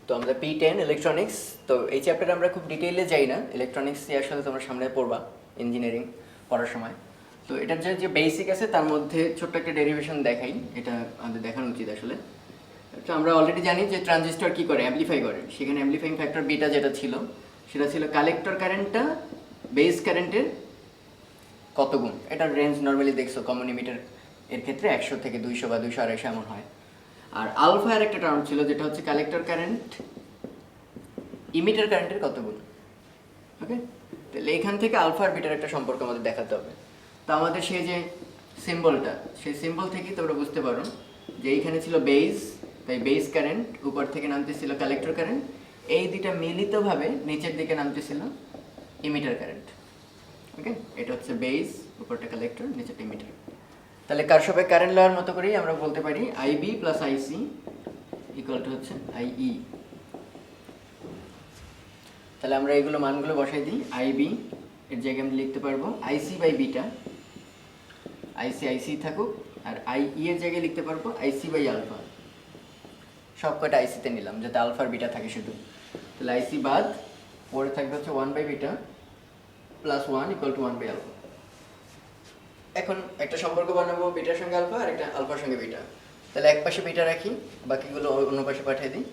তো আমরা P10 electronics, তো এই চ্যাপ্টারে আমরা খুব ডিটেইলে যাই না। ইলেকট্রনিক্স আসলে তোমরা সামনে পড়বা ইঞ্জিনিয়ারিং পড়ার সময়। তো এটার যে বেসিক আছে তার মধ্যে ছোট্ট একটা ডেরিভেশন দেখাই, এটা আমাদের দেখানো উচিত আসলে। তো আমরা অলরেডি জানি যে ট্রানজিস্টর কি করে, অ্যামপ্লিফাই করে। সেখানে অ্যামপ্লিফাইং ফ্যাক্টর বিটা যেটা ছিল সেটা ছিল কালেক্টর কারেন্টটা বেস কারেন্টের কত গুণ। এটার রেঞ্জ নর্মালি দেখছো কমন ইমিটার এর ক্ষেত্রে 100 থেকে 200 বা 200 250 এমন হয়। আর আলফা এর একটা টার্ম ছিল যেটা হচ্ছে কালেক্টর কারেন্ট ইমিটার কারেন্টের কত গুণ। ওকে, তাহলে এখান থেকে আলফা আর বিটার একটা সম্পর্ক আমাদের দেখাতে হবে। তো আমাদের সেই যে সিম্বলটা, সেই সিম্বল থেকেই তোমরা বুঝতে পারো যে এইখানে ছিল বেস, তাই বেস কারেন্ট, উপর থেকে নামতেছিল কালেক্টর কারেন্ট, এই দুইটা মিলিতভাবে নিচের দিকে নামতেছিল ইমিটার কারেন্ট। ওকে, এটা হচ্ছে বেস, উপরটা কালেক্টর, নিচেরটা ইমিটার। তাহলে কারশফের কারেন্ট লওয়ার মতো করেই আমরা বলতে পারি IB plus IC equal to হচ্ছে আইই। তাহলে আমরা এগুলো মানগুলো বসাই দিই। আইবি এর জায়গায় আমরা লিখতে পারবো আইসি বাই বিটা, আইসি আইসি থাকুক, আর আইই এর জায়গায় লিখতে পারবো আইসি বাই আলফা। সব কটা আইসিতে নিলাম যাতে আলফা আর বিটা থাকে শুধু। তাহলে আইসি বাদ পরে থাকবে হচ্ছে 1 by beta plus 1 equal to 1 by alpha. এখন একটা সম্পর্ক বানাবো বিটার সঙ্গে আলফা আর একটা আলফার সঙ্গে বিটা। তাহলে এক পাশে বিটা রাখি, বাকিগুলো অন্য পাশে পাঠিয়ে দিই।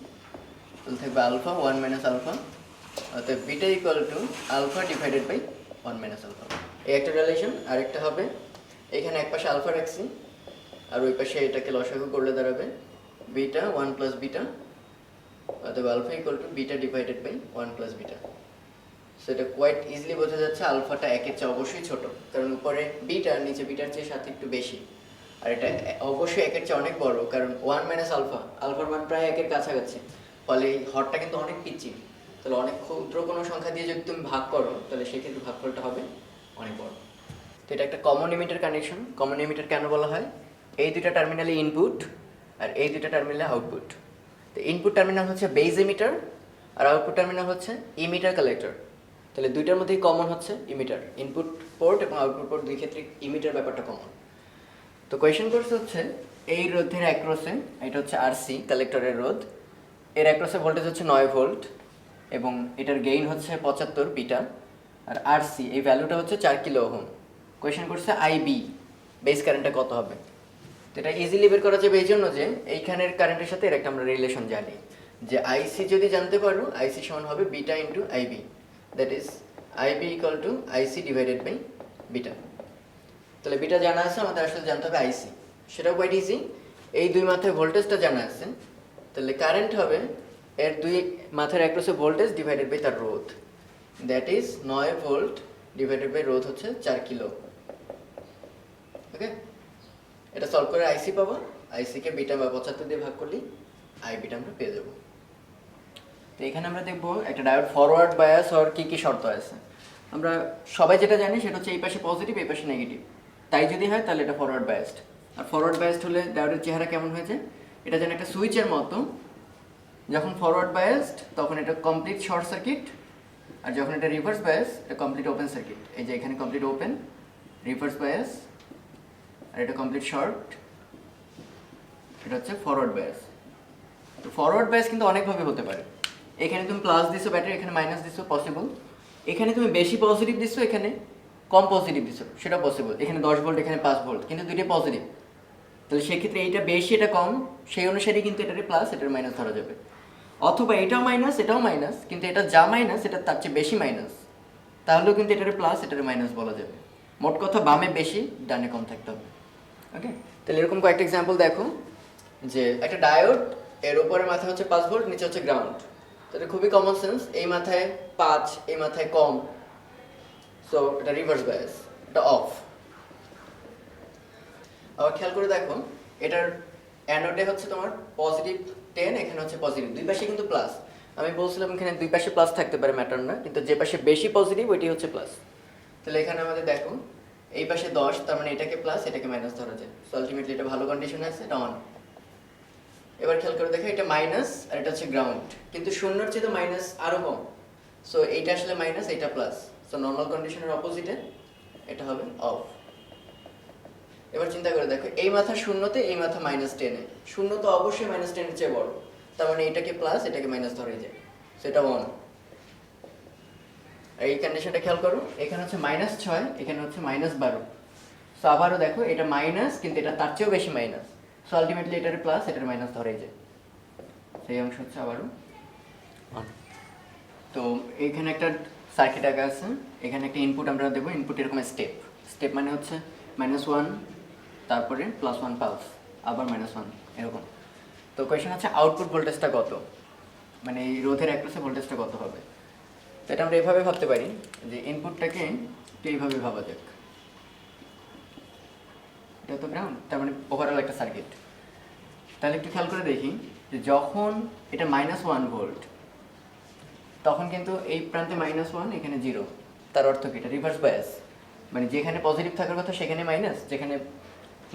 তাহলে থাকবে আলফা 1 মাইনাস আলফা, অর্থাৎ beta equal to alpha divided by 1 minus alpha. এই একটা রিলেশন। আরেকটা হবে এখানে এক পাশে আলফা রাখছি আর ওই পাশে এটাকে লসাগু করলে দাঁড়াবে বিটা 1 প্লাস বিটা, অর্থাৎ alpha equal to beta divided by 1 plus beta. সেটা কোয়াইট ইজিলি বোঝা যাচ্ছে আলফাটা একের চেয়ে অবশ্যই ছোট, কারণ উপরে বিটা নিচে বিটার চেয়ে সাথে একটু বেশি। আর এটা অবশ্যই একের চেয়ে অনেক বড়, কারণ 1 মাইনাস আলফা, আলফার মান প্রায় একের কাছাকাছি। ফলে এই হরটা কিন্তু অনেক পিচ্ছি। তাহলে অনেক ক্ষুদ্র কোনো সংখ্যা দিয়ে যদি তুমি ভাগ করো তাহলে সেক্ষেত্রে ভাগফলটা হবে অনেক বড়। তো এটা একটা common emitter connection. Common emitter কেন বলা হয়? এই দুইটা টার্মিনালে ইনপুট আর এই দুইটা টার্মিনালে আউটপুট। তো ইনপুট টার্মিনাল হচ্ছে বেজ ইমিটার আর আউটপুট টার্মিনাল হচ্ছে ইমিটার কালেক্টর। তাহলে দুইটার মধ্যেই কমন হচ্ছে ইমিটার। ইনপুট পোর্ট এবং আউটপুট পোর্ট দুই ক্ষেত্রে ইমিটার ব্যাপারটা কমন। তো কোয়েশ্চেন করছে হচ্ছে এই রোধের অ্যাক্রসে, এটা হচ্ছে আরসি কালেক্টরের রোধ, এর অ্যাক্রসে ভোল্টেজ হচ্ছে 9 ভোল্ট এবং এটার গেইন হচ্ছে 75 বিটা, আর আরসি এই ভ্যালুটা হচ্ছে 4 কিলো ওহম। কোয়েশ্চেন করছে আইবি বেস কারেন্টটা কত হবে। তো এটা ইজিলি বের করা যাবে এই জন্য যে এইখানের কারেন্টের সাথে এর একটা আমরা রিলেশন জানি যে আইসি যদি জানতে পারো আইসি সমান হবে beta into IB, that is IB equal to IC divided by beta. তাহলে বিটা জানা আছে, আমাদের আসলে জানতে হবে আইসি, সেটাও কোয়াইট ইজি। এই দুই মাথায় ভোল্টেজটা জানা আছে, তাহলে কারেন্ট হবে এর দুই মাথার অ্যাক্রসে ভোল্টেজ ডিভাইডেড বাই তার রোধ, that is 9 volt divided by রোধ হচ্ছে 4 কিলো। ওকে, এটা সলভ করে আইসি পাবো। আইসিকে বিটা বা 75 দিয়ে ভাগ করলেই আইবিটা আমরা পেয়ে যাবো। তো এখানে আমরা দেখবো একটা ডায়োড ফরওয়ার্ড বায়াস হওয়ার কী কী শর্ত আছে। আমরা সবাই যেটা জানি সেটা হচ্ছে এই পাশে পজিটিভ এই পাশে নেগেটিভ, তাই যদি হয় তাহলে এটা ফরওয়ার্ড বায়াসড। আর ফরওয়ার্ড বায়াসড হলে ডায়োডের চেহারা কেমন হয়েছে, এটা যেন একটা সুইচের মতো। যখন ফরওয়ার্ড বায়াসড তখন এটা কমপ্লিট শর্ট সার্কিট, আর যখন এটা রিভার্স বায়াস এটা কমপ্লিট ওপেন সার্কিট। এই যে এখানে কমপ্লিট ওপেন, রিভার্স বায়াস, আর এটা কমপ্লিট শর্ট, এটা হচ্ছে ফরওয়ার্ড বায়াস। তো ফরওয়ার্ড বায়াস কিন্তু অনেকভাবে হতে পারে। এখানে তুমি প্লাস দিছো ব্যাটারি, এখানে মাইনাস দিছো, পসিবল। এখানে তুমি বেশি পজিটিভ দিছো, এখানে কম পজিটিভ দিছো, সেটা পসিবল। এখানে 10 ভোল্ট, এখানে 5 ভোল্ট, কিন্তু দুইটাই পজিটিভ। তাহলে সেক্ষেত্রে এইটা বেশি এটা কম, সেই অনুসারে কিন্তু এটারে প্লাস এটার মাইনাস ধরা যাবে। অথবা এটাও মাইনাস এটাও মাইনাস, কিন্তু এটা যা মাইনাস এটা তার চেয়ে বেশি মাইনাস, তাহলেও কিন্তু এটারে প্লাস এটারে মাইনাস বলা যাবে। মোট কথা বামে বেশি ডানে কম থাকতে হবে। ওকে, তাহলে এরকম কয়েকটা এক্সাম্পল দেখো যে একটা ডায়োড, এর উপরে মাথায় হচ্ছে 5 ভোল্ট, নিচে হচ্ছে গ্রাউন্ড। তো এটা খুবই কমন সেন্স, এই মাথায় 5 এই মাথায় কম, সো এটা রিভার্স বায়াস, এটা অফ। আবার খেয়াল করে দেখো এটার অ্যানোডে হচ্ছে তোমার পজিটিভ 10, এখানে হচ্ছে পজিটিভ, দুই পাশে কিন্তু প্লাস। আমি বলছিলাম এখানে দুই পাশে প্লাস থাকতে পারে, ম্যাটার না, কিন্তু যে পাশে বেশি পজিটিভ ওইটি হচ্ছে প্লাস। তাহলে এখানে আমাদের দেখো এই পাশে 10, তার মানে এটাকে প্লাস এটাকে মাইনাস ধরা যায়। সো আলটিমেটলি এটা ভালো কন্ডিশনে আছে, এটা অন। এবার খেয়াল করে দেখো এটা মাইনাস আর এটা হচ্ছে গ্রাউন্ড, কিন্তু শূন্যর চেয়ে তো মাইনাস আরো কম। সো এইটা আসলে মাইনাস, এইটা প্লাস, সো নর্মাল কন্ডিশনের অপোজিটে এটা হবে অফ। এবার চিন্তা করে দেখো এই মাথা শূন্যতে, এই মাথা -10-এ, শূন্য তো অবশ্যই -10-এর চেয়ে বড়, তার মানে এটাকে প্লাস এটাকে মাইনাস ধরে যায়, সেটা 1। এই কন্ডিশনটা খেয়াল করো, এখানে হচ্ছে -6, এখানে হচ্ছে -12। সো আবারও দেখো এটা মাইনাস, কিন্তু এটা তার চেয়েও বেশি মাইনাস। সো আলটিমেটলি এটার প্লাস এটার মাইনাস ধরেই যায়, সেই অংশ হচ্ছে আবারও 1। তো এইখানে একটা সার্কিট আঁকা আছে, এখানে একটা ইনপুট আমরা দেবো। ইনপুট এরকম স্টেপ, স্টেপ মানে হচ্ছে -1, তারপরে +1 পালস, আবার -1, এরকম। তো কোয়েশ্চেন হচ্ছে আউটপুট ভোল্টেজটা কত, মানে এই রোধের অ্যাক্রসে ভোল্টেজটা কত হবে। তো এটা আমরা এইভাবে ভাবতে পারি যে ইনপুটটাকে একটু এইভাবে ভাবা যাক। এটা তো গ্রাউন্ড, তার মানে ওভারঅল একটা সার্কিট। তাহলে একটু খেয়াল করে দেখি যে যখন এটা -1 ভোল্ট, তখন কিন্তু এই প্রান্তে -1, এখানে 0। তার অর্থ কি? এটা রিভার্স বায়াস, মানে যেখানে পজিটিভ থাকার কথা সেখানে মাইনাস, যেখানে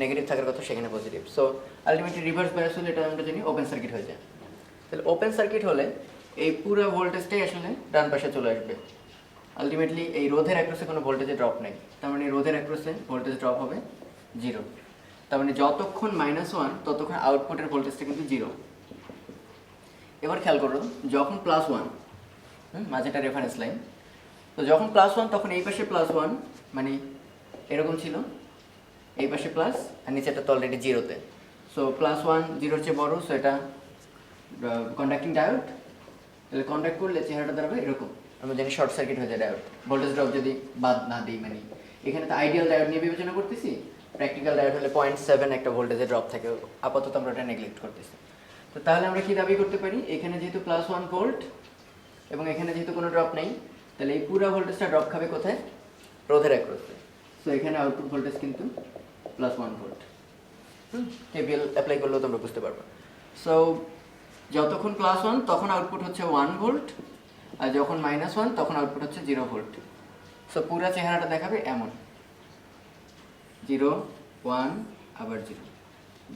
নেগেটিভ থাকার কথা সেখানে positive. So ultimately reverse bias হলে এটা আমরা জানি ওপেন সার্কিট হয়ে যায়। তাহলে ওপেন সার্কিট হলে এই পুরো ভোল্টেজটাই আসলে ডান পাশে চলে আসবে। আলটিমেটলি এই রোধের অ্যাক্রসে কোনো ভোল্টেজে ড্রপ নেই, তার মানে রোধের অ্যাক্রসে ভোল্টেজ ড্রপ হবে 0। তার মানে যতক্ষণ -1 ততক্ষণ আউটপুটের ভোল্টেজটা কিন্তু 0। এবার খেয়াল করো, যখন +1, মাঝেটা রেফারেন্স লাইন, তো যখন +1 তখন এই পাশে +1, মানে এরকম ছিল, এই পাশে প্লাস আর নিচেটা তো অলরেডি 0-তে। সো +1 0-র চেয়ে বড়, সো এটা কন্ডাক্টিং ডায়োড। তাহলে কন্ডাক্ট করলে চেহারাটা দাঁড়াবে এরকম। আমরা জানি শর্ট সার্কিট হয়ে যায় ডায়োড, ভোল্টেজ ড্রপ যদি বাদ না দিই। মানে এখানে তো আইডিয়াল ডায়োড নিয়ে বিবেচনা করতেছি, প্র্যাকটিক্যাল ডায়োড হলে 0.7 একটা ভোল্টেজের ড্রপ থাকে, আপাতত আমরা এটা নেগলেক্ট করতেছি। তো তাহলে আমরা কি দাবি করতে পারি, এখানে যেহেতু +1 ভোল্ট এবং এখানে যেহেতু কোনো ড্রপ নেই, তাহলে এই পুরো ভোল্টেজটা ড্রপ খাবে কোথায়? রোধের অ্যাক্রসে। সো এখানে আউটপুট ভোল্টেজ কিন্তু +1 ভোল্ট। কেভিএল অ্যাপ্লাই করলেও তোমরা বুঝতে পারবে। সো যতক্ষণ +1 তখন আউটপুট হচ্ছে 1 ভোল্ট, আর যখন -1 তখন আউটপুট হচ্ছে 0 ভোল্ট। সো পুরো চেহারাটা দেখাবে এমন 0 1 আবার 0,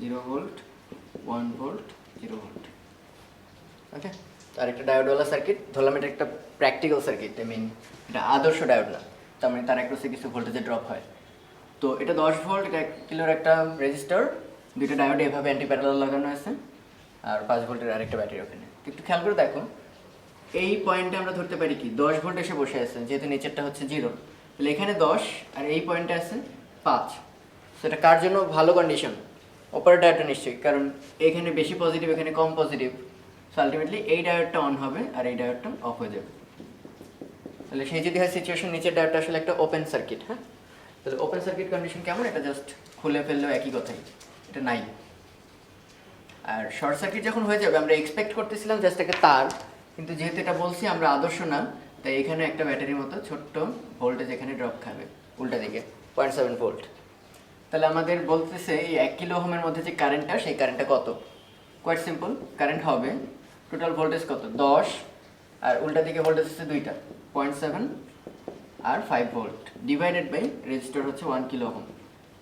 0 ভোল্ট 1 ভোল্ট 0 ভোল্ট। ওকে, আর একটা ডায়োডওয়ালা সার্কিট ধরলাম, এটা একটা প্র্যাকটিক্যাল সার্কিট, আই মিন এটা আদর্শ ডায়োড না, তার মানে তার অ্যাক্রসে কিছু ভোল্টেজে ড্রপ হয়। তো এটা 10 ভোল্ট, এটা 1 কিলোর একটা রেজিস্টার, দুইটা ডায়োড এভাবে অ্যান্টি প্যারালাল লাগানো আছে, আর 5 ভোল্টের আরেকটা ব্যাটারি ওখানে। একটু খেয়াল করে দেখো, এই পয়েন্টে আমরা ধরতে পারি কি 10 ভোল্ট এসে বসে আছে, যেহেতু নিচেরটা হচ্ছে 0, তাহলে এখানে 10 আর এই পয়েন্টে আছে 5। সেটা কার জন্য ভালো কন্ডিশন? অপারেট ডায়োডটা নিশ্চয়ই, কারণ এখানে বেশি পজিটিভ এখানে কম পজিটিভ। সো আলটিমেটলি এই ডায়োডটা অন হবে আর এই ডায়োডটা অফ হয়ে যাবে। তাহলে সেই যদি হয় সিচুয়েশন, নিচের ডায়োডটা আসলে একটা ওপেন সার্কিট। হ্যাঁ, তাহলে ওপেন সার্কিট কন্ডিশন কেমন? এটা জাস্ট খুলে ফেললেও একই কথাই, এটা নাই। আর শর্ট সার্কিট যখন হয়ে যাবে, আমরা এক্সপেক্ট করতেছিলাম জাস্ট একটা তার, কিন্তু যেহেতু এটা বলছি আমরা আদর্শ না, তাই এখানে একটা ব্যাটারির মতো ছোট্ট ভোল্টেজ এখানে ড্রপ খাবে উল্টা দিকে 0.7 ভোল্ট। তাহলে আমাদের বলতেছে এই 1 কিলো ওহমের মধ্যে যে কারেন্টটা, সেই কারেন্টটা কত? কোয়াইট সিম্পল, কারেন্ট হবে টোটাল ভোল্টেজ কত? 10, আর উল্টা দিকে ভোল্টেজ হচ্ছে দুইটা 0.7 আর 5 ভোল্ট, ডিভাইডেড বাই রেজিস্টার হচ্ছে 1 কিলো ওহম।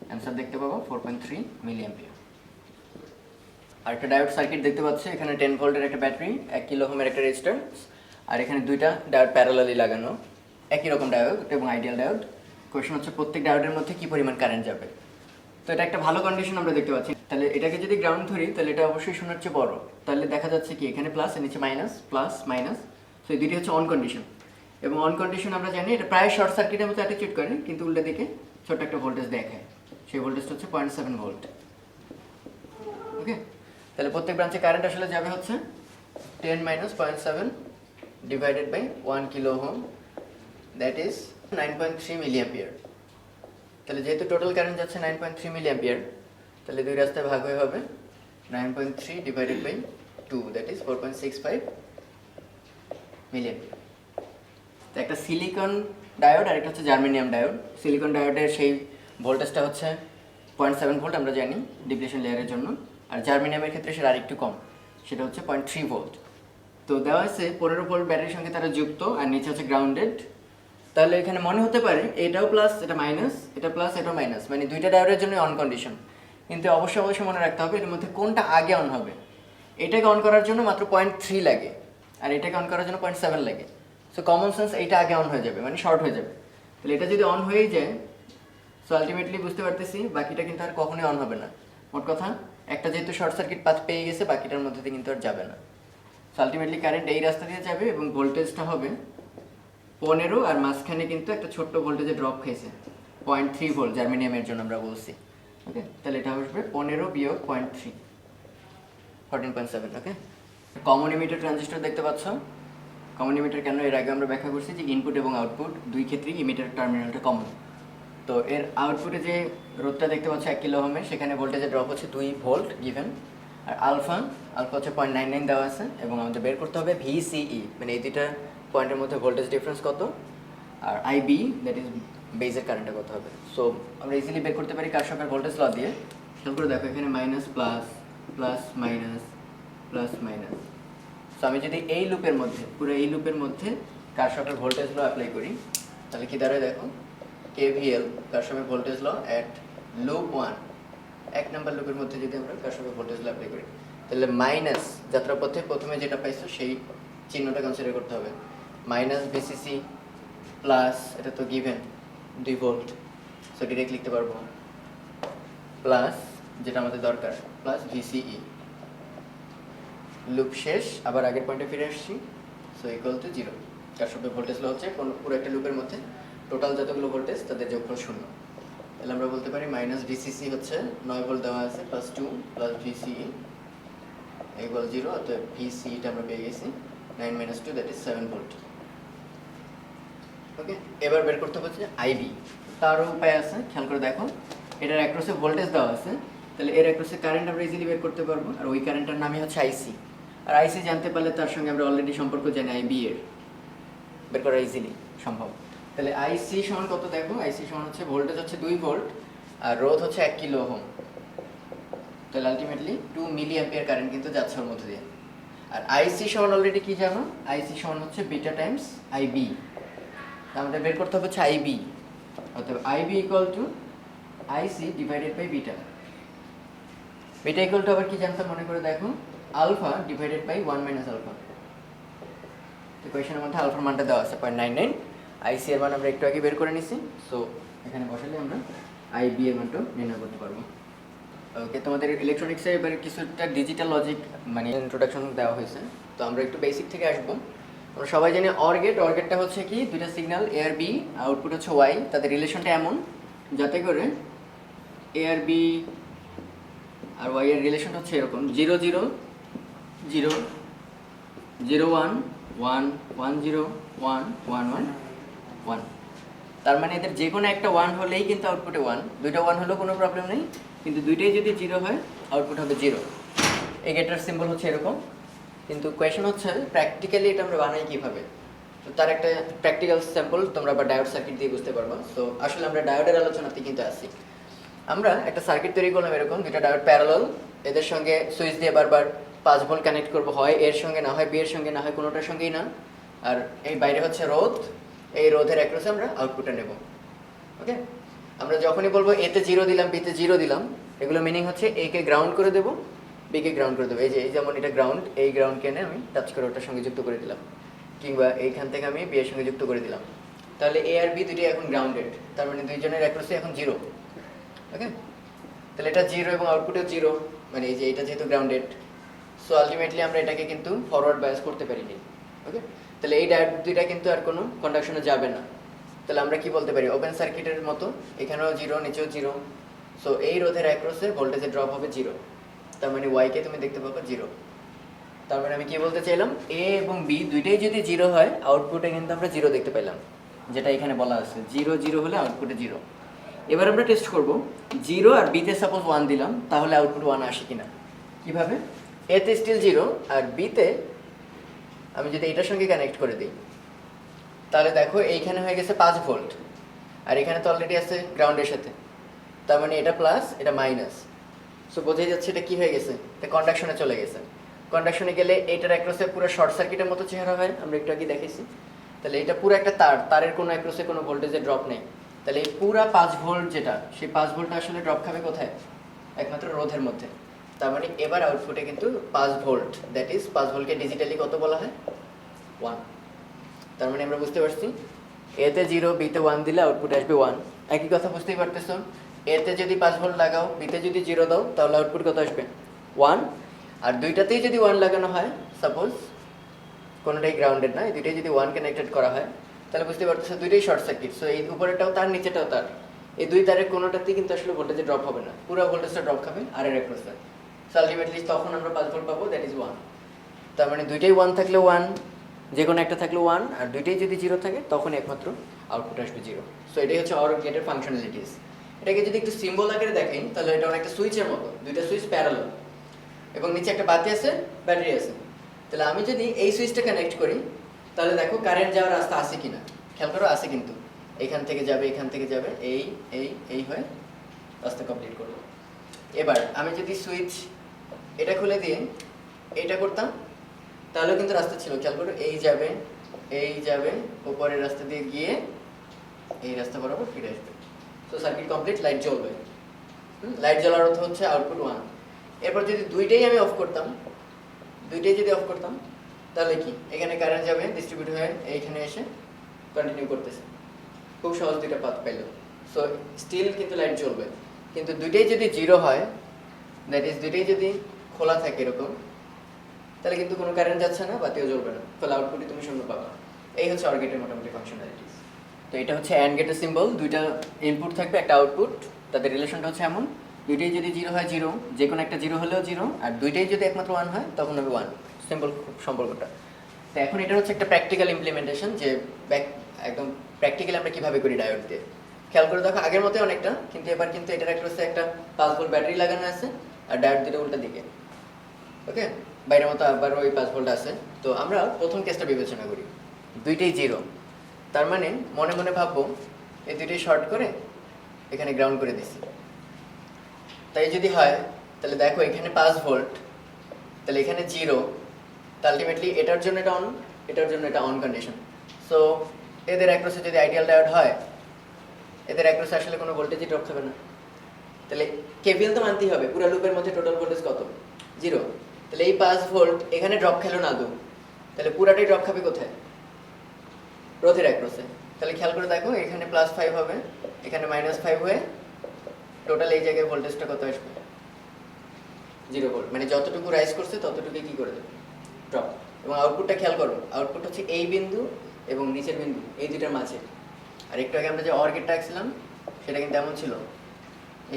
অ্যান্সার দেখতে পাবো 4.3 মিলি অ্যাম্পিয়ার। আর একটা ডায়োড সার্কিট দেখতে পাচ্ছি, এখানে 10 ভোল্টের একটা ব্যাটারি, 1 কিলো ওহমের একটা রেজিস্টার, আর এখানে দুইটা ডায়োড প্যারালালি লাগানো, একই রকম ডায়োড এবং আইডিয়াল ডায়োড। কোয়েশ্চেন হচ্ছে প্রত্যেক ডায়োডের মধ্যে কি পরিমাণ কারেন্ট যাবে। তো এটা একটা ভালো কন্ডিশন আমরা দেখতে পাচ্ছি। তাহলে এটাকে যদি গ্রাউন্ড ধরি, তাহলে এটা অবশ্যই শূন্যের চেয়ে বড়। তাহলে দেখা যাচ্ছে কি এখানে প্লাস আর নিচে মাইনাস, প্লাস মাইনাস। তো এই দুটি হচ্ছে অন কন্ডিশন, এবং অন কন্ডিশন আমরা জানি এটা প্রায় শর্ট সার্কিটের মতো অ্যাটিটিউড করে, কিন্তু উল্টা দিকে ছোট একটা ভোল্টেজ দেখায়, সেই ভোল্টেজটা হচ্ছে 0.7 ভোল্ট। ওকে, তাহলে প্রত্যেক ব্রাঞ্চে কারেন্ট আসলে যাবে হচ্ছে 10 - 0.7 divided by 1 kilo ohm, that is 9.3 milli ampere. তাহলে যেহেতু টোটাল কারেন্ট যাচ্ছে 9.3 মিলি অ্যাম্পিয়ার, তাহলে দুই রাস্তায় ভাগ হয়ে হবে 9.3 divided by 2, that is 4.65 milli ampere. তো একটা সিলিকন ডায়োড আর একটা হচ্ছে জার্মেনিয়াম ডায়োড। সিলিকন ডায়োডের সেই ভোল্টেজটা হচ্ছে 0.7 ভোল্ট আমরা জানি ডিপ্লেশন লেয়ারের জন্য, আর জার্মেনিয়ামের ক্ষেত্রে সেটা আরেকটু কম, সেটা হচ্ছে 0.3 ভোল্ট। তো দেওয়া আছে 15 ভোল্ট ব্যাটারির সঙ্গে তারা যুক্ত, আর নিচে হচ্ছে গ্রাউন্ডেড। তাহলে এখানে মনে হতে পারে এটাও প্লাস এটা মাইনাস, এটা প্লাস এটাও মাইনাস, মানে দুইটা ডায়োডের জন্য অন কন্ডিশন। কিন্তু অবশ্যই মনে রাখতে হবে এর মধ্যে কোনটা আগে অন হবে। এটাকে অন করার জন্য মাত্র 0.3 লাগে, আর এটাকে অন করার জন্য 0.7 লাগে। সো কমন সেন্স এইটা আগে অন হয়ে যাবে, মানে শর্ট হয়ে যাবে। তাহলে এটা যদি অন হয়েই যায়, সো আলটিমেটলি বুঝতে পারতেছি বাকিটা কিন্তু আর কখনোই অন হবে না। মোট কথা একটা যেহেতু শর্ট সার্কিট পাথ পেয়ে গেছে, বাকিটার মধ্যে কিন্তু আর যাবে না। সো আলটিমেটলি কারেন্ট এই রাস্তা দিয়ে যাবে এবং ভোল্টেজটা হবে 15 আর মাঝখানে কিন্তু একটা ছোট্ট ভোল্টেজে ড্রপ খেয়েছে 0.3 ভোল্ট জার্মেনিয়ামের জন্য আমরা বলছি। ওকে, তাহলে এটা আসবে 15 বিয়োগ 0.3 14.7। ওকে, কমন ইমিটার ট্রানজিস্টর দেখতে পাচ্ছ। কমন ইমিটার কেন, এর আগে আমরা ব্যাখ্যা করছি যে ইনপুট এবং আউটপুট দুই ক্ষেত্রেই ইমিটার টার্মিনালটা কমন। তো এর আউটপুটে যে রোধটা দেখতে পাচ্ছ 1 কিলো ওহমের, সেখানে ভোল্টেজের ড্রপ হচ্ছে 2 ভোল্ট গিভেন। আর আলফা হচ্ছে 0.99 দেওয়া আছে এবং আমাদের বের করতে হবে ভিসিই, মানে এই দুইটা পয়েন্টের মধ্যে ভোল্টেজ ডিফারেন্স কত, আর আইবি দ্যাট ইজ বেজের কারেন্টটা কত হবে। সো আমরা ইজিলি বের করতে পারি কারশফের ভোল্টেজ ল দিয়ে। খেয়াল করে দেখো এখানে minus plus plus minus plus minus. So আমি যদি এই লুপের মধ্যে, পুরো এই লুপের মধ্যে কারশফের ভোল্টেজ ল অ্যাপ্লাই করি, তাহলে কি দাঁড়ায় দেখো, কেভিএল কারশফের voltage law at loop 1, 1 number লুপের মধ্যে যদি আমরা কারশফের ভোল্টেজ ল অ্যাপ্লাই করি, তাহলে মাইনাস যাত্রাপথে প্রথমে যেটা পাইছো সেই চিহ্নটা কনসিডার করতে হবে। মাইনাস ভিসিসি প্লাস, এটা তো গিভেন 2 ভোল্ট, সো ডিরেক্ট লিখতে পারবো, প্লাস যেটা আমাদের দরকার প্লাস ভিসিই। লুপ শেষ, আবার আগের পয়েন্টে ফিরে আসছি। So equal to 0। কারশফের ভোল্টেজ ল হচ্ছে পুরো একটা লুপের মধ্যে টোটাল যতগুলো ভোল্টেজ তাদের যোগফল 0। তাহলে আমরা বলতে পারি মাইনাস ভিসিসি হচ্ছে 9 ভোল্ট দেওয়া আছে প্লাস 2 প্লাস ভিসিই ইকুয়াল 0। অর্থাৎ ভিসিইটা আমরা পেয়ে গেছি 9 minus 2 দ্যাট ইজ 7 ভোল্ট। ওকে, এবার বের করতে হচ্ছে আইবি। তারও উপায় আছে, খেয়াল করে দেখো, এটার অ্যাক্রসে ভোল্টেজ দেওয়া আছে, তাহলে এর অ্যাক্রসে কারেন্ট আমরা ইজিলি বের করতে পারবো। আর ওই কারেন্টটার নামই হচ্ছে আইসি। আর আইসি জানতে পারলে তার সঙ্গে আমরা অলরেডি সম্পর্ক জানি আইবি এর, বের করা ইজিলি সম্ভব। তাহলে আইসি সমান কত দেখো, আইসি সমান হচ্ছে ভোল্টেজ হচ্ছে 2 ভোল্ট আর রোধ হচ্ছে 1 কিলো ওহম। তাহলে আলটিমেটলি 2 মিলি অ্যাম্পিয়ার কারেন্ট কিন্তু যাচ্ছে ওর মধ্যে দিয়ে। আর আইসি সমান অলরেডি কি জানো, আইসি সমান হচ্ছে বিটা টাইমস আইবি। আমাদের বের করতে হবে হচ্ছে আইবি, অর্থাৎ IB equal to IC divided by beta. Beta equal to আবার কি জানতাম মনে করে দেখো, alpha divided by 1 minus alpha. তো কোয়েশনের মধ্যে আলফার মানটা দেওয়া আছে 0.99, আইসি এর মান আমরা একটু আগে বের করে নিছি। সো এখানে বসালে আমরা আইবি এর মানটা নির্ণয় করতে পারবো। ওকে, তোমাদের ইলেকট্রনিক্সে এবারে কিছুটা ডিজিটাল লজিক মানে ইন্ট্রোডাকশন দেওয়া হয়েছে। তো আমরা একটু বেসিক থেকে আসবো। আমরা সবাই জানি অর গেট। অর গেটটা হচ্ছে কি, দুইটা সিগন্যাল এ আর বি, আউটপুট হচ্ছে ওয়াই, তাদের রিলেশনটা এমন যাতে করে এ আর বি আর ওয়াই এর রিলেশনটা হচ্ছে এরকম 0 0 0 0 1 1 1 0 1 1 1 1। তার মানে এদের যে কোনো একটা 1 হলেই কিন্তু আউটপুটে 1, দুইটা 1 হলেও কোনো প্রবলেম নেই, কিন্তু দুইটাই যদি 0 হয় আউটপুট হবে 0। এই গেটার সিম্বল হচ্ছে এরকম। কিন্তু কোয়েশন হচ্ছে প্র্যাকটিক্যালি এটা আমরা বানাই কীভাবে। তো তার একটা প্র্যাকটিক্যাল স্যাম্পল তোমরা আবার ডায়োড সার্কিট দিয়ে বুঝতে পারবো। সো আসলে আমরা ডায়োডের আলোচনাতে কিন্তু আসি। আমরা একটা সার্কিট তৈরি করলাম এরকম, দুইটা ডায়োড প্যারালাল, এদের সঙ্গে সুইচ দিয়ে বারবার 5 ভোল্ট কানেক্ট করবো, হয় এর সঙ্গে না হয় বি এর সঙ্গে, না হয় কোনোটার সঙ্গেই না। আর এই বাইরে হচ্ছে রোধ, এই রোধের অ্যাক্রসে আমরা আউটপুটটা নেব। ওকে, আমরা যখনই বলবো এতে 0 দিলাম বিতে 0 দিলাম, এগুলো মিনিং হচ্ছে এ কে গ্রাউন্ড করে দেবো, বি কে গ্রাউন্ড করে দেবো। এই যে এই যেমন এটা গ্রাউন্ড, এই গ্রাউন্ডকে এনে আমি টাচ করে ওটার সঙ্গে যুক্ত করে দিলাম, কিংবা এইখান থেকে আমি বি এর সঙ্গে যুক্ত করে দিলাম। তাহলে এ আর বি দুটোই এখন গ্রাউন্ডেড, তার মানে দুইজনের অ্যাক্রসে এখন 0। ওকে, তাহলে এটা 0 এবং আউটপুটেও 0, মানে এই যে এটা যেহেতু গ্রাউন্ডেড। সো আলটিমেটলি আমরা এটাকে কিন্তু ফরওয়ার্ড বায়াস করতে পারিনি। ওকে, তাহলে এই ডায়োড দুইটা কিন্তু আর কোনো কন্ডাকশনে যাবে না। তাহলে আমরা কি বলতে পারি, ওপেন সার্কিটের মতো এখানেও 0 নিচেও 0। সো এই রোধের অ্যাক্রসে ভোল্টেজের ড্রপ হবে 0, তার মানে ওয়াইকে তুমি দেখতে পাবো 0। তার মানে আমি কি বলতে চাইলাম, এ এবং বি দুইটাই যদি 0 হয় আউটপুটে কিন্তু আমরা 0 দেখতে পেলাম, যেটা এখানে বলা আছে 0 0 হলে আউটপুটে 0। এবার আমরা টেস্ট করব 0 আর বিতে সাপোজ 1 দিলাম, তাহলে আউটপুট 1 আসে কিনা। কিভাবে, এতে স্টিল 0 আর বিতে আমি যদি এটার সঙ্গে কানেক্ট করে দিই, তাহলে দেখো এইখানে হয়ে গেছে 5 ভোল্ট, আর এখানে তো অলরেডি আছে গ্রাউন্ডের সাথে, তার মানে এটা প্লাস এটা মাইনাস। সো বোঝাই যাচ্ছে এটা কি হয়ে গেছে, এটা কন্ডাকশনে চলে গেছে। কন্ডাকশনে গেলে এইটার অ্যাক্রসে পুরো শর্ট সার্কিটের মতো চেহারা হয়, আমরা একটু আগে দেখেছি। তাহলে এটা পুরো একটা তারের কোনো অ্যাক্রসে কোনো ভোল্টেজের ড্রপ নেই। তাহলে এই পুরা 5 ভোল্ট যেটা, সেই 5 ভোল্টটা আসলে ড্রপ খাবে কোথায়, একমাত্র রোধের মধ্যে। তার মানে এবার আউটপুটে কিন্তু 5 ভোল্ট, দ্যাট ইজ 5 ভোল্টকে ডিজিটালি কত বলা হয়, 1। তার মানে আমরা বুঝতে পারছি এতে 0 বিতে 1 দিলে আউটপুটে আসবে 1। একই কথা বুঝতেই পারতেছো, এতে যদি 5 ভোল্ট লাগাও বিতে যদি 0 দাও তাহলে আউটপুট কত আসবে, 1। আর দুইটাতেই যদি 1 লাগানো হয়, সাপোজ কোনোটাই গ্রাউন্ডেড না, এই দুইটাই যদি 1 কানেক্টেড করা হয় তাহলে বুঝতে পারতেছে দুইটাই শর্ট সার্কিট। সো এই উপরেরটাও তার, নিচেটাও তার, এই দুই তারের কোনোটাতেই কিন্তু আসলে ভোল্টেজে ড্রপ হবে না, পুরো ভোল্টেজটা ড্রপ খাবে আর এর অ্যাক্রসে। সো আলটিমেটলি তখন আমরা 5 ভোল্ট পাবো, দ্যাট ইজ 1। তার মানে দুইটাই 1 থাকলে 1, যে কোনো একটা থাকলে 1, আর দুইটাই যদি 0 থাকে তখন একমাত্র আউটপুট আসবে 0। সো এটাই হচ্ছে অর গেটের ফাংশনালিটিস। এটাকে যদি একটু সিম্বল আকারে দেখেন তাহলে এটা অনেকটা সুইচের মতো, দুইটা সুইচ প্যারালাল এবং নিচে একটা বাতি আছে, ব্যাটারি আছে। তাহলে আমি যদি এই সুইচটা কানেক্ট করি তাহলে দেখো কারেন্ট যাওয়ার রাস্তা আছে কিনা, খেয়াল করো আছে, কিন্তু এখান থেকে যাবে, এখান থেকে যাবে, এই এই এই হয়ে রাস্তা কমপ্লিট করবো। এবার আমি যদি সুইচ এটা খুলে দিয়ে এইটা করতাম তাহলেও কিন্তু রাস্তা ছিল, খেয়াল করো, এই যাবে উপরের রাস্তা দিয়ে গিয়ে এই রাস্তা বরাবর ফিরে আসবে। তো সার্কিট কমপ্লিট, লাইট জ্বলবে। লাইট জ্বলার অর্থ হচ্ছে আউটপুট 1। এরপর যদি দুইটাই আমি অফ করতাম, তাহলে কি এখানে কারেন্ট যাবে ডিস্ট্রিবিউট হয়ে এইখানে এসে কন্টিনিউ করতেছে, খুব সহজ দুইটা পাথ পাইল। সো স্টিল কিন্তু লাইট জ্বলবে। কিন্তু দুইটাই যদি 0 হয়, দ্যাট ইজ দুইটাই যদি খোলা থাকে এরকম, তাহলে কিন্তু কোনো কারেন্ট যাচ্ছে না, বাতিও জ্বলবে না, তাহলে আউটপুটই তুমি শূন্য পাবা। এই হচ্ছে অর গেটের মোটামুটি ফাংশনালিটিস। তো এটা হচ্ছে অ্যান্ড গেটের সিম্বল, দুইটা ইনপুট থাকবে, একটা আউটপুট, তাদের রিলেশনটা হচ্ছে এমন, দুইটাই যদি 0 হয় 0, যে কোনো একটা 0 হলেও 0, আর দুইটাই যদি একমাত্র 1 হয় তখন হবে 1। সিম্পল সম্পর্কটা। তো এখন এটা হচ্ছে একটা প্র্যাকটিক্যাল ইমপ্লিমেন্টেশন, যে একদম প্র্যাকটিক্যালি আমরা কীভাবে করি ডায়োড দিয়ে। খেয়াল করে দেখো আগের মতোই অনেকটা, কিন্তু এবার কিন্তু এটার একটা হচ্ছে একটা 5 ভোল্ট ব্যাটারি লাগানো আছে আর ডায়োড দুটো উল্টা দিকে, ওকে, বাইরের মতো আবার ওই 5 ভোল্ট আছে। তো আমরা প্রথম কেসটা বিবেচনা করি, দুইটাই 0, তার মানে মনে মনে ভাববো এই দুইটাই শর্ট করে এখানে গ্রাউন্ড করে দিছি। তাই যদি হয় তাহলে দেখো এখানে 5 ভোল্ট, তাহলে এখানে 0, তো আলটিমেটলি এটার জন্য এটা অন, এটার জন্য এটা অন কন্ডিশন। সো এদের অ্যাক্রসে যদি আইডিয়াল ডায়োড হয়, এদের অ্যাক্রসে আসলে কোনো ভোল্টেজই ড্রপ খাবে না। তাহলে কেভিএল তো মানতেই হবে, পুরো লুপের মধ্যে টোটাল ভোল্টেজ কত, 0। তাহলে এই 5 ভোল্ট এখানে ড্রপ খেলো না আদৌ, তাহলে পুরাটাই ড্রপ খাবে কোথায়, রোধের অ্যাক্রসে। তাহলে খেয়াল করে দেখো এখানে +5 হবে, এখানে -5 হয়ে টোটাল এই জায়গায় ভোল্টেজটা কত আসবে, 0 ভোল্ট। মানে যতটুকু রাইজ করছে ততটুকুই কি করে দেবে, ড্রপ। এবং আউটপুটটা খেয়াল করো, আউটপুট হচ্ছে এই বিন্দু এবং নিচের বিন্দু, এই দুইটার মাঝে। আর একটু আগে আমরা যে অর গেটটা আঁকছিলাম সেটা কিন্তু এমন ছিল,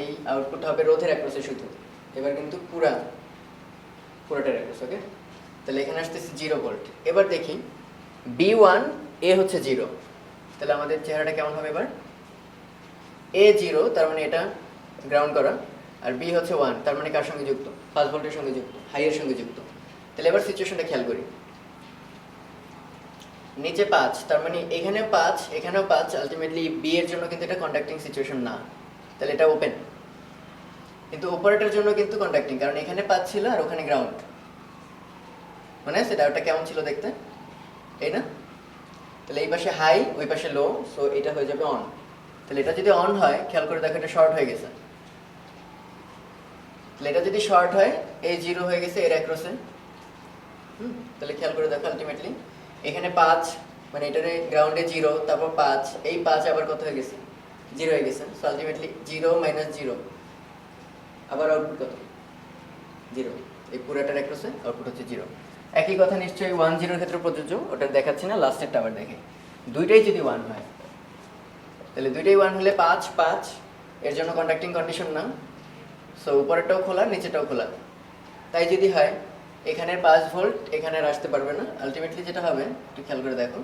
এই আউটপুট হবে রোধের অ্যাক্রসে শুধু, এবার কিন্তু পুরাটার অ্যাক্রস, ওকে। তাহলে এখানে আসতেছে 0 ভোল্ট। এবার দেখি B1 এ হচ্ছে 0, তাহলে আমাদের চেহারাটা কেমন হবে এবার, A 0, তার মানে এটা গ্রাউন্ড করা, আর B হচ্ছে 1, তার মানে কার সঙ্গে যুক্ত, 5 ভোল্টের সঙ্গে যুক্ত, হাইয়ের সঙ্গে যুক্ত। তাহলে এবার সিচুয়েশনটা খেয়াল করি, নিচে 5, তার মানে এখানেও 5, এখানেও 5, আলটিমেটলি B এর জন্য কিন্তু এটা কন্ডাক্টিং সিচুয়েশন না, তাহলে এটা ওপেন। কিন্তু উপরেটার জন্য কিন্তু কন্ডাক্টিং, কারণ এখানে 5 ছিল আর ওখানে গ্রাউন্ড, মানে আছে ডায়োডটা কেমন ছিল দেখতে, এই না। তাহলে এই পাশে হাই, ওই পাশে লো, সো এটা হয়ে যাবে অন। তাহলে এটা যদি অন হয়, খেয়াল করে দেখো এটা শর্ট হয়ে গেছে। তাহলে এটা যদি শর্ট হয়, এই 0 হয়ে গেছে এর অ্যাক্রসে। তাহলে খেয়াল করে দেখো আলটিমেটলি এখানে 5, মানে এটারে গ্রাউন্ডে 0, তারপর 5, এই 5 আবার কত হয়ে গেছে, 0 হয়ে গেছে। সো আলটিমেটলি 0 - 0, আবার আউটপুট কত, 0। এই পুরাটার অ্যাক্রসে আউটপুট হচ্ছে 0। একই কথা নিশ্চয়ই 1 0 এর ক্ষেত্রে প্রযোজ্য, ওটা দেখাচ্ছি না, লাস্টেরটা আবার দেখে। দুইটাই যদি 1 হয়, তাহলে দুইটাই 1 হলে 5 5, এর জন্য কন্ডাক্টিং কন্ডিশন না, সো উপরেরটাও খোলা নিচেটাও খোলা। তাই যদি হয় এখানে 5 ভোল্ট এখানে আর আসতে পারবে না, আলটিমেটলি যেটা হবে একটু খেয়াল করে দেখো,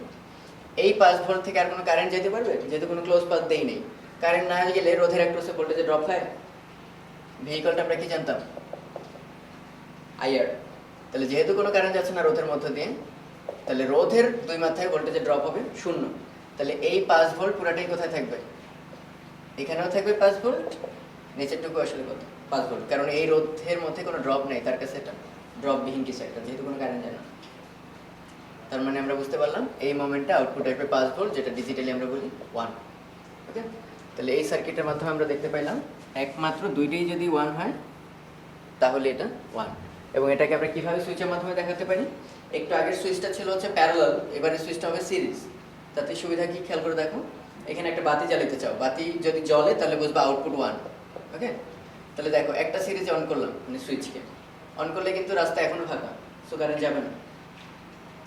এই 5 ভোল্ট থেকে আর কোনো কারেন্ট যেতে পারবে, যেহেতু কোনো ক্লোজ পাথ দেই নেই। কারেন্ট না গেলে রোধের অ্যাক্রসে ভোল্টেজে ড্রপ হয়, ভেহিকলটা আমরা কি জানতাম, আইআর। তাহলে যেহেতু কোনো কারেন্ট যাচ্ছে না রোধের মধ্য দিয়ে, তাহলে রোধের দুই মাথায় ভোল্টেজে ড্রপ হবে 0। তাহলে এই 5 ভোল্ট পুরাটাই কোথায় থাকবে, এখানেও থাকবে 5 ভোল্ট, নিচেরটুকু আসলে কত, 5 ভোল্ট, কারণ এই রোধের মধ্যে কোনো ড্রপ নেই, তার কাছে এটা ড্রপবিহীন কিছু একটা, যেহেতু কোনো কারেন্ট যায় না। তার মানে আমরা বুঝতে পারলাম এই মোমেন্টে আউটপুট আসবে 5 ভোল্ট, যেটা ডিজিটালি আমরা বলি 1, ওকে। তাহলে এই সার্কিটের মাধ্যমে আমরা দেখতে পাইলাম একমাত্র দুইটাই যদি 1 হয় তাহলে এটা 1। এবং এটাকে আমরা কিভাবে সুইচের মাধ্যমে দেখাতে পারি, একটু আগের সুইচটা ছিল হচ্ছে প্যারালাল, এবারে সুইচটা হবে সিরিজ। তাতে সুবিধা কি খেয়াল করে দেখো, এখানে একটা বাতি জ্বালাতে চাও, বাতি যদি জ্বলে তাহলে বুঝবা আউটপুট 1, ওকে। তাহলে দেখো একটা সিরিজে অন করলাম, মানে সুইচকে অন করলে কিন্তু রাস্তা এখনো ফাঁকা, সো কারেন্ট যাবে না।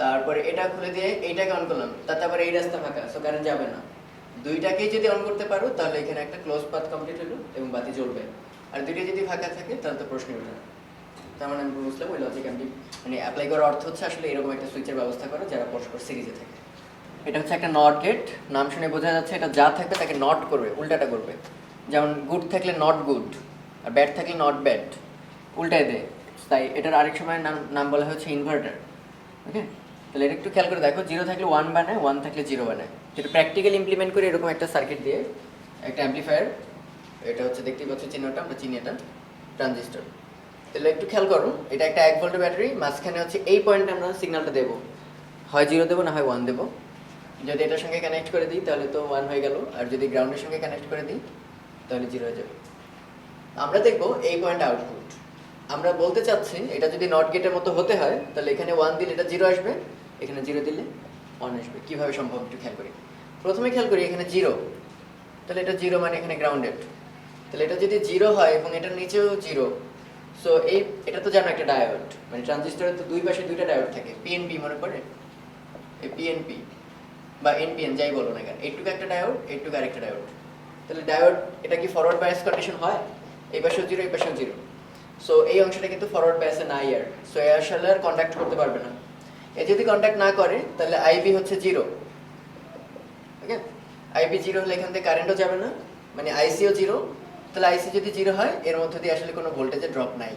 তারপরে এটা খুলে দিয়ে এইটাকে অন করলাম, তাতে আবার এই রাস্তা ফাঁকা, সো কারেন্ট যাবে না। দুইটাকেই যদি অন করতে পারো তাহলে এখানে একটা ক্লোজ পাথ কমপ্লিট হলো এবং বাতি জ্বলবে। আর দুইটা যদি ফাঁকা থাকে তাহলে তো প্রশ্ন ওঠে না। তার মানে আমি বুঝলাম ওই লজিক আমি মানে অ্যাপ্লাই করার অর্থ হচ্ছে আসলে এরকম একটা সুইচের ব্যবস্থা করো যারা পরস্পর সিরিজে থাকে। এটা হচ্ছে একটা নট গেট, নাম শুনে বোঝা যাচ্ছে এটা যা থাকবে তাকে নট করবে, উল্টাটা করবে। যেমন গুড থাকলে নট গুড, আর ব্যাড থাকলে নট ব্যাড, উল্টায় দেয়। তাই এটার আরেক সময় নাম বলা হচ্ছে ইনভার্টার। ওকে, তাহলে এটা একটু খেয়াল করে দেখো, 0 থাকলে 1 বানায়, 1 থাকলে 0 বানায়। এটা প্র্যাকটিক্যাল ইমপ্লিমেন্ট করে এরকম একটা সার্কিট দিয়ে একটা অ্যাম্পলিফায়ার, এটা হচ্ছে দেখতেই পাচ্ছ চিহ্নটা, আমরা চিনি এটা ট্রানজিস্টর। তাহলে একটু খেয়াল করো, এটা একটা 1 ভোল্টের ব্যাটারি, মাঝখানে হচ্ছে এই পয়েন্টে আমরা সিগন্যালটা দেবো, হয় 0 দেবো না হয় 1 দেবো। যদি এটার সঙ্গে কানেক্ট করে দিই তাহলে তো 1 হয়ে গেল, আর যদি গ্রাউন্ডের সঙ্গে কানেক্ট করে দিই তাহলে 0 হয়ে যাবে। আমরা দেখবো এই পয়েন্ট আউটপুট, আমরা বলতে চাচ্ছি এটা যদি নট গেটের মতো হতে হয় তাহলে এখানে 1 দিলে এটা 0 আসবে, এখানে 0 দিলে 1 আসবে। কীভাবে সম্ভব একটু খেয়াল করি। প্রথমে খেয়াল করি এখানে 0, তাহলে এটা 0 মানে এখানে গ্রাউন্ডেড। তাহলে এটা যদি 0 হয় এবং এটার নিচেও 0, সো এটা তো জানো একটা ডায়োড, মানে ট্রানজিস্টরের তো দুই পাশে দুইটা ডায়োড থাকে, পিএনপি মনে পড়ে, এই পিএনপি বা এনপিএন যাই বলো না কেন, এইটুকু একটা ডায়োড, এইটুকু আরেকটা ডায়োড। তাহলে ডায়োড এটা কি ফরওয়ার্ড বায়াস কন্ডিশন হয়, এই পাশেও 0 এই পাশেও 0, সো এই অংশটা কিন্তু ফরওয়ার্ড বায়াসে নাই আর, সো এর আসলে আর কন্ট্যাক্ট করতে পারবে না। এ যদি কন্ট্যাক্ট না করে তাহলে আইবি হচ্ছে 0। ওকে, আইবি 0 হলে এখান থেকে কারেন্টও যাবে না, মানে আইসিও 0। তাহলে আইসি যদি 0 হয় এর মধ্যে দিয়ে আসলে কোনো ভোল্টেজের ড্রপ নাই।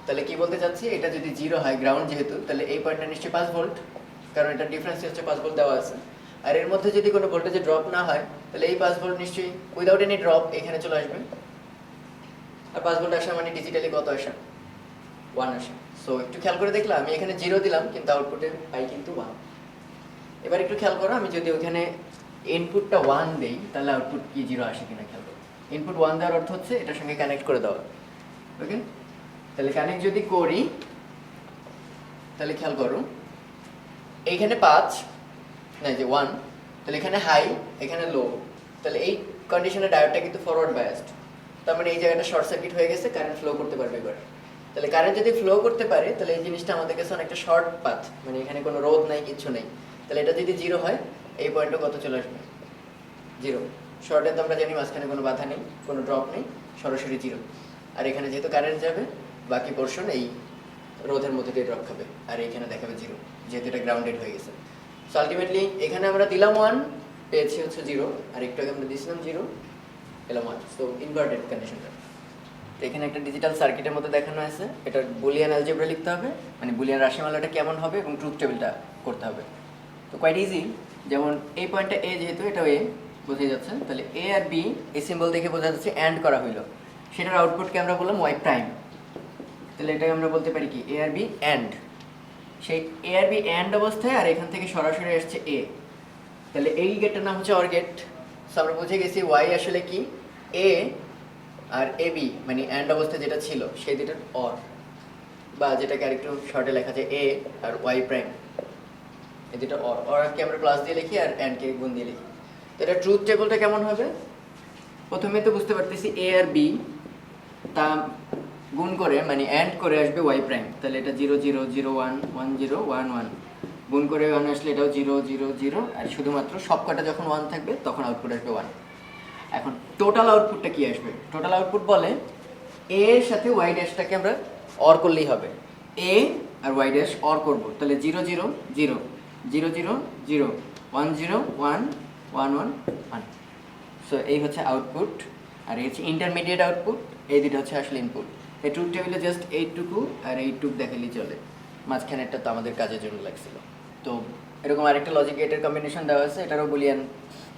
তাহলে কি বলতে চাচ্ছি, এটা যদি 0 হয় গ্রাউন্ড যেহেতু, তাহলে এই পয়েন্টটা নিশ্চয়ই 5 ভোল্ট, কারণ এটা ডিফারেন্স হচ্ছে 5 ভোল্ট দেওয়া আছে। আর এর মধ্যে যদি কোনো ভোল্টেজের ড্রপ না হয় তাহলে এই 5 ভোল্ট নিশ্চয়ই উইদাউট এনি ড্রপ এখানে চলে আসবে। আর 5 ভোল্ট আসা মানে ডিজিটালি কত আসা, 1 আসা। সো একটু খেয়াল করে দেখলাম আমি এখানে 0 দিলাম কিন্তু আউটপুটে পাই কিন্তু 1। এবার একটু খেয়াল করো, আমি যদি ওখানে ইনপুটটা 1 দেই তাহলে আউটপুট কি 0 আসে কিনা খেয়াল করো। ইনপুট 1 দেওয়ার অর্থ হচ্ছে এটার সঙ্গে কানেক্ট করে দেওয়া। ওকে, তাহলে কানেক্ট যদি করি তাহলে খেয়াল করো এইখানে 5 না যে 1, তাহলে এখানে হাই এখানে লো, তাহলে এই কন্ডিশনে ডায়োডটা কিন্তু ফরওয়ার্ড বায়াসড, তার মানে এই জায়গাটা শর্ট সার্কিট হয়ে গেছে, কারেন্ট ফ্লো করতে পারবে এবার। তাহলে কারেন্ট যদি ফ্লো করতে পারে তাহলে এই জিনিসটা আমাদের কাছে অনেকটা শর্ট পাথ, মানে এখানে কোনো রোধ নাই, কিচ্ছু নেই। তাহলে এটা যদি 0 হয় এই পয়েন্টে কত চলে আসবে, 0। শর্টে তো আমরা জানি মাঝখানে কোনো বাধা নেই, কোনো ড্রপ নেই, সরাসরি 0। আর এখানে যেহেতু কারেন্ট যাবে বাকি পোর্শন এই রোধের মধ্যে দিয়ে ড্রপ খাবে, আর এখানে দেখাবে 0 যেহেতু এটা গ্রাউন্ডেড হয়ে গেছে। সো আলটিমেটলি এখানে আমরা দিলাম 1, পেয়েছি হচ্ছে 0, আর একটু আগে আমরা দিয়েছিলাম 0, পেলাম 1। সো ইনভার্টেড কন্ডিশনটা। তো এখানে একটা ডিজিটাল সার্কিটের মধ্যে দেখানো আছে, এটা বুলিয়ান অ্যালজেব্রা লিখতে হবে, মানে বুলিয়ান রাশিমালাটা কেমন হবে এবং ট্রুথ টেবিলটা করতে হবে। তো কোয়াইট ইজি। যেমন এই পয়েন্টটা এ, যেহেতু এটা এ বোঝা যাচ্ছে, তাহলে এ আর বি এই সিম্বল দেখে বোঝা যাচ্ছে অ্যান্ড করা হইলো, সেটার আউটপুটকে আমরা বললাম ওয়াই প্রাইম। তাহলে এটাকে আমরা বলতে পারি কি এ আর বি অ্যান্ড, সেই এ আর বি অ্যান্ড অবস্থায় আর এখান থেকে সরাসরি আসছে এ, তাহলে এই গেটটার নাম হচ্ছে অর গেট। সো আমরা বুঝে গেছি ওয়াই আসলে কি এ আর এ বি, মানে অ্যান্ড অবস্থায় যেটা ছিল সেই দুটার অর, বা যেটাকে আরেকটু শর্টে লেখা যায় এ আর ওয়াই প্রাইম, এই দুটো অর। অরকে আমরা প্লাস দিয়ে লিখি আর অ্যান্ডকে গুণ দিয়ে লিখি। তো এটা ট্রুথ টেবিলটা কেমন হবে, প্রথমে তো বুঝতে পারতেছি এ আর বি তা গুণ করে মানে অ্যান্ড করে আসবে ওয়াই প্রাইম, তাহলে এটা 0 0 0 1 1 0 1 1, গুণ করে 1 আসলে এটাও 0 0 0, আর শুধুমাত্র সবকটা যখন 1 থাকবে তখন আউটপুট আসবে 1। এখন টোটাল আউটপুটটা কি আসবে, টোটাল আউটপুট বলে এ এর সাথে ওয়াই ড্যাশটাকে আমরা অর করলেই হবে, এ আর ওয়াই ড্যাশ অর করবো, তাহলে 0 0 0 0 0 0 1 0 1 1 1 1। সো এই হচ্ছে আউটপুট, আর এই হচ্ছে ইন্টারমিডিয়েট আউটপুট, এই দুটো হচ্ছে আসলে ইনপুট। এই ট্রুথ টেবিলে জাস্ট এইটুকু আর এইটুকু দেখালেই চলে, মাঝখানেরটা তো আমাদের কাজের জন্য লাগছিল। তো এরকম আরেকটা লজিক গেটের কম্বিনেশন দেওয়া আছে, এটারও বুলিয়ান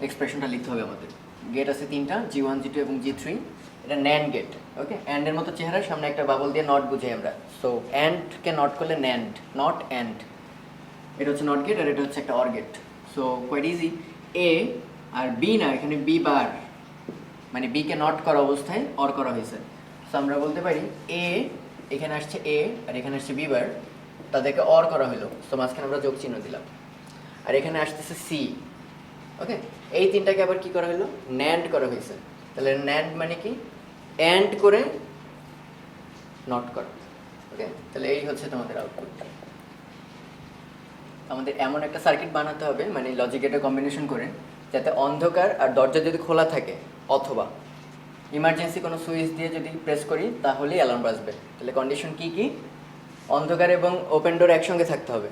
এক্সপ্রেশনটা লিখতে হবে আমাদের। গেট আছে 3টা, G1 G2 এবং G3, এটা ন্যান্ড গেট। ওকে, অ্যান্ডের মতো চেহারা, সামনে একটা বাবল দিয়ে নট বুঝাই আমরা। সো অ্যান্ডকে নট করলে ন্যান্ড, নট অ্যান্ড, এটা হচ্ছে নট গেট আর এটা হচ্ছে একটা OR gate. So quite easy. A আর বি না, এখানে বি বার, মানে বিকে নট করা অবস্থায় অর করা হয়েছে। সো আমরা বলতে পারি এ, এখানে আসছে এ আর এখানে আসছে বি বার, তাদেরকে অর করা হলো, তো মাঝখানে আমরা যোগ চিহ্ন দিলাম। আর এখানে আসতেছে সি। ওকে, এই তিনটাকে আবার কি করা হলো, ন্যান্ড করা হয়েছে। তাহলে ন্যান্ড মানে কি, অ্যান্ড করে নট করা। ওকে, তাহলে এই হচ্ছে তোমাদের আউটপুট। আমাদের এমন একটা সার্কিট বানাতে হবে মানে লজিক গেটের কম্বিনেশন করে, যাতে অন্ধকার আর দরজা যদি খোলা থাকে অথবা ইমার্জেন্সি কোনো সুইচ দিয়ে যদি প্রেস করি তাহলেই অ্যালার্ম বাজবে। তাহলে কন্ডিশন কি কি? অন্ধকার এবং ওপেন ডোর একসঙ্গে থাকতে হবে,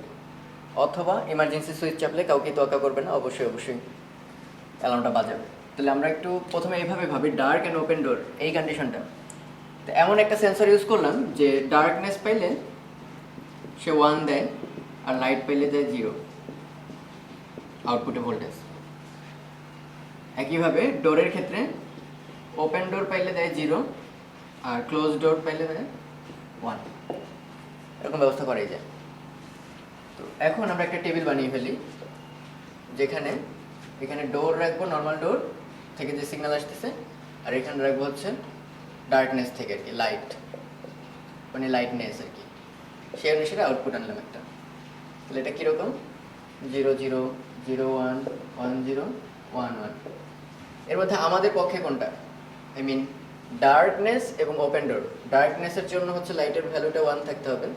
অথবা ইমার্জেন্সি সুইচ চাপলে কাউকে তোয়াক্কা করবে না, অবশ্যই অবশ্যই অ্যালার্মটা বাজাবে। তাহলে আমরা একটু প্রথমে এইভাবে ভাবি, ডার্ক অ্যান্ড ওপেন ডোর এই কন্ডিশনটা। তো এমন একটা সেন্সর ইউজ করলাম যে ডার্কনেস পাইলে সে 1 দেয় আর লাইট পাইলে দেয় 0 আউটপুটে ভোল্টেজ। একইভাবে ডোরের ক্ষেত্রে ওপেন ডোর পাইলে দেয় 0 আর ক্লোজ ডোর পাইলে দেয় 1, এরকম ব্যবস্থা করাই যায়। তো এখন আমরা একটা টেবিল বানিয়ে ফেলি, যেখানে এখানে ডোর রাখবো নর্মাল ডোর থেকে যে সিগন্যাল আসতেছে, আর এখানে রাখবো হচ্ছে ডার্কনেস থেকে আর কি, লাইট মানে লাইটনেস আর কি, সেই অনুসারে আউটপুট আনলাম একটা। তাহলে এটা কীরকম? 0 0 0 1 1 0 1 1। এর মধ্যে আমাদের পক্ষে কোনটা? আই মিন ডার্কনেস এবং ওপেন ডোর। ডার্কনেসের জন্য হচ্ছে লাইটের ভ্যালুটা 1 থাকতে হবে,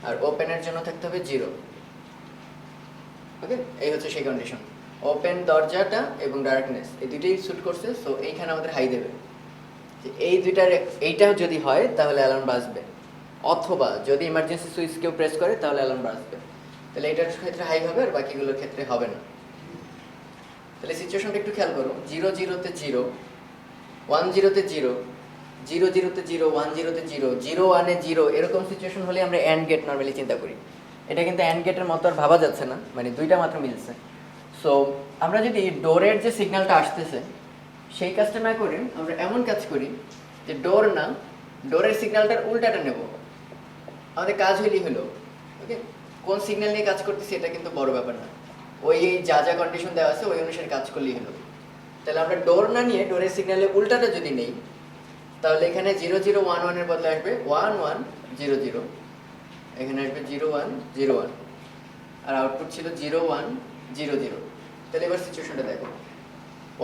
আর ওপেনের জন্য থাকতে হবে 0। ওকে, এই হচ্ছে সেই কন্ডিশন। ওপেন দরজাটা এবং ডার্কনেস এই দুইটাই স্যুট করছে, সো এইখানে আমাদের হাই দেবে। যে এই দুইটার এইটা যদি হয় তাহলে অ্যালার্ম বাজবে, অথবা যদি ইমার্জেন্সি সুইচ কেউ প্রেস করে তাহলে অ্যালার্ম বাজবে। তাহলে এটার ক্ষেত্রে হাই হবে আর বাকিগুলোর ক্ষেত্রে হবে না। তাহলে সিচুয়েশনটা একটু খেয়াল করো, 0 0-তে 0, 1 0-তে 0, 0 0-তে 0, 1 0-তে 0, 0 1-এ 0, এরকম সিচুয়েশন হলে আমরা অ্যান্ড গেট নর্মালি চিন্তা করি। এটা কিন্তু অ্যান্ড গেটের মতো আর ভাবা যাচ্ছে না, মানে দুইটা মাত্র মিলছে। সো আমরা যদি ডোরের যে সিগন্যালটা আসতেছে সেই কাজটা না করে আমরা এমন কাজ করি যে ডোর না, ডোরের সিগন্যালটার উল্টাটা নেব, আমাদের কাজ হইলেই হলো। ওকে, কোন সিগন্যাল নিয়ে কাজ করতেছি এটা কিন্তু বড় ব্যাপার না, ওই যা যা কন্ডিশন দেওয়া আছে ওই অনুসারে কাজ করলেই হলো। তাহলে আমরা ডোর না নিয়ে ডোরের সিগন্যালের উল্টাটা যদি নেই, তাহলে এখানে 0 0 1 1 এর বদলে আসবে 1 1 0 0, এখানে আসবে 0 1 0 1, আর আউটপুট ছিল 0 1 0 0। তাহলে এবার সিচুয়েশনটা দেখো,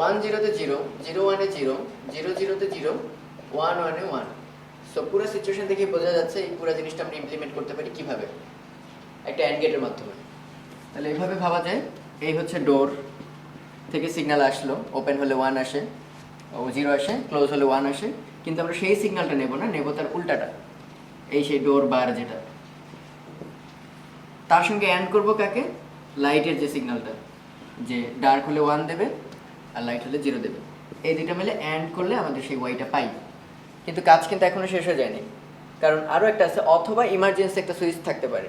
1 0-তে 0, 0 1-এ 0, 0 0-তে 0, 1 1-এ 1। সো পুরো সিচুয়েশন দেখে বোঝা যাচ্ছে এই পুরো জিনিসটা আমরা ইমপ্লিমেন্ট করতে পারি কিভাবে, একটা অ্যান্ড গেটের মাধ্যমে। তাহলে এইভাবে ভাবা যায়, এই হচ্ছে ডোর থেকে সিগন্যাল আসলো, ওপেন হলে 1 আসে, 0 আসে, ক্লোজ হলে 1 আসে, কিন্তু আমরা সেই সিগন্যালটা নেব না, নেব তার উল্টাটা, এই সেই ডোর বার যেটা। তার সঙ্গে অ্যান্ড করব কাকে? লাইটের যে সিগন্যালটা, যে ডার্ক হলে 1 দেবে আর লাইট হলে 0 দেবে। এই দুইটা মিলে অ্যান্ড করলে আমাদের সেই ওয়াইটা পাই। কিন্তু কাজ কিন্তু এখনও শেষ হয়ে যায়নি, কারণ আরও একটা আছে, অথবা ইমার্জেন্সি একটা সুইচ থাকতে পারে।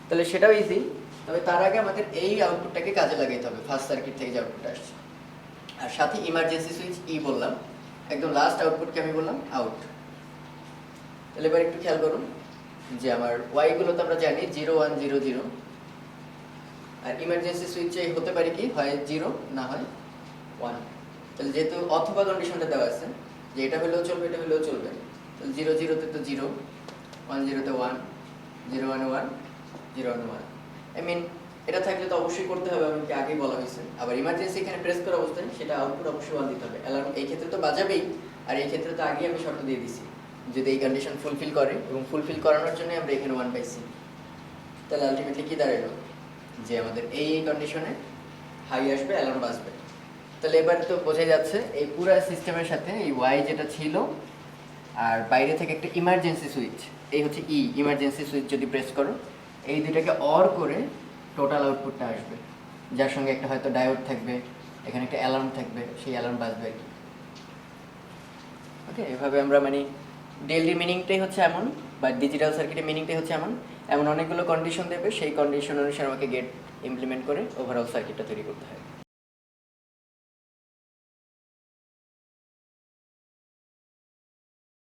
তাহলে সেটাও ইজি, তবে তার আগে আমাদের এই আউটপুটটাকে কাজে লাগাইতে হবে, ফার্স্ট সার্কিট থেকে যে আউটপুট আসছে, আর সাথে ইমার্জেন্সি সুইচ বললাম, একদম লাস্ট আউটপুটকে আমি বললাম আউট। তাহলে এবার একটু খেয়াল করুন যে আমার ওয়াইগুলো তো আমরা জানি 0 1 0 0, আর ইমার্জেন্সি সুইচে হতে পারে কি, হয় 0 না হয় 1। তাহলে যেহেতু অথবা কন্ডিশনটা দেওয়া আছে যে এটা হলেও চলবে এটা হলেও চলবে, তাহলে 0 0-তে তো 0, 1 0-তে 1, 0 1-এ 1, 0 1-এ 1। আই মিন এটা থাকলে তো অবশ্যই করতে হবে, আমাকে আগেই বলা হয়েছে। আবার ইমার্জেন্সি এখানে প্রেস করা অবস্থায় সেটা আউটপুট অবশ্যই 1 দিতে হবে, অ্যালার্ম এই ক্ষেত্রে তো বাজাবেই, আর এই ক্ষেত্রে তো আগেই আমি শর্ত দিয়ে দিছি যদি এই কন্ডিশন ফুলফিল করে, এবং ফুলফিল করানোর জন্য আমরা এখানে 1 পাইছি। তাহলে আলটিমেটলি কী দাঁড়ালো, যে আমাদের এই কন্ডিশনে হাই আসবে, অ্যালার্ম বাজবে। তাহলে এবার তো বোঝা যাচ্ছে এই পুরো সিস্টেমের সাথে এই ওয়াই যেটা ছিল, আর বাইরে থেকে একটা ইমার্জেন্সি সুইচ, এই হচ্ছে ইমার্জেন্সি সুইচ যদি প্রেস করো, এই দুইটাকে অর করে টোটাল আউটপুটটা আসবে, যার সঙ্গে একটা হয়তো ডায়োড থাকবে, এখানে একটা অ্যালার্ম থাকবে, সেই অ্যালার্ম বাজবে আর কি। ওকে, এভাবে আমরা মানে ডেইলি মিনিংটাই হচ্ছে এমন, বা ডিজিটাল সার্কিটের মিনিংটাই হচ্ছে এমন অনেকগুলো কন্ডিশন দেবে, সেই কন্ডিশন অনুসারে আমাকে গেট ইমপ্লিমেন্ট করে ওভারঅল সার্কিটটা তৈরি করতে হয়।